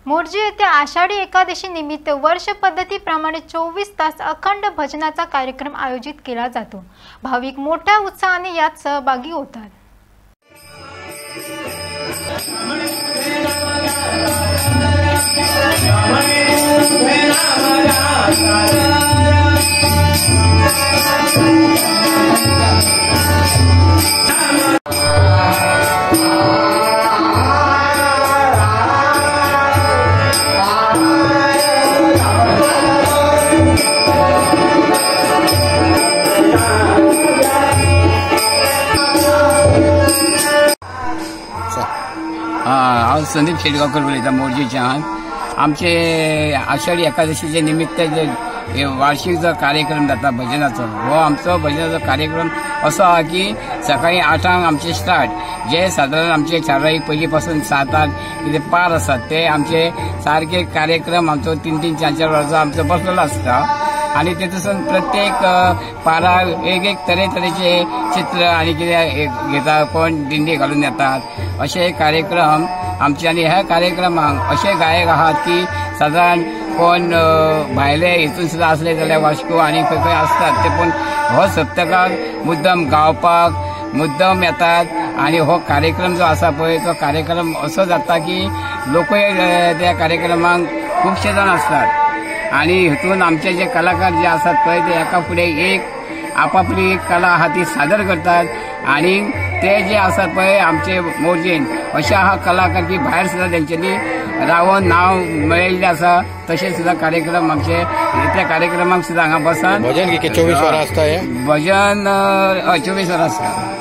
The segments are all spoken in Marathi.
मोर्जी येथे आषाढी एकादशी निमित्त वर्ष पद्धतीप्रमाणे 24 तास अखंड भजनाचा कार्यक्रम आयोजित केला जातो। भाविक मोठ्या उत्साहाने यात सहभागी होतात। हांव संदीप शेटगांवकर उलयतां मोर्जीच्यान। आमचे आषाढी एकादशीचे निमित्त जे वार्षिक जो कार्यक्रम जाता भजनाचो, हो आमचो भजनाचो कार्यक्रम असो आहा की सकाळी 8 आमचे स्टार्ट, जे साधारण आमचे ठरावीक पयली पासून 7 कितें पार आसात ते आमचे सारखे कार्यक्रम आमचो 3-3, 4-4 वरांचो आमचो बसलेलो आसता। आणि तेतून प्रत्येक पाराक एक तरेतरेचे चित्र आणि कितें घेता, कोण दिंडी घालून येतात, असे कार्यक्रम आमचे। आणि ह्या कार्यक्रमाक असे गायक आहात की साधारण कोण भायले हितून सुद्धा असले जाल्यार वास्को आणि खंय खंय असतात ते, पण हो सप्तकाक मुद्दम गावपाक मुद्दम येतात। आणि हो कार्यक्रम जो आसा पळय तो कार्यक्रम असो जाता की लोकय त्या कार्यक्रमाक खूबशे जाण असतात। आणि हितून आमचे जे कलाकार जे असतात पळय ते एका फुडें एक आपापली कला आहा ती सादर करतात। आणि ते जे असतात पळय आमचे मोर्जीन अशा हा कलाकार की भायर सुद्धा त्यांच्यानी रावून नाव मेळिल्लें आसा। तशें सुद्धा कार्यक्रम आमचे त्या कार्यक्रमाक सुद्धा हांगा बसान भजन 24 वरां आसता। हे भजन 24 वरां आसता।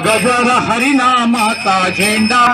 गजर हरिनामाचा झेंडा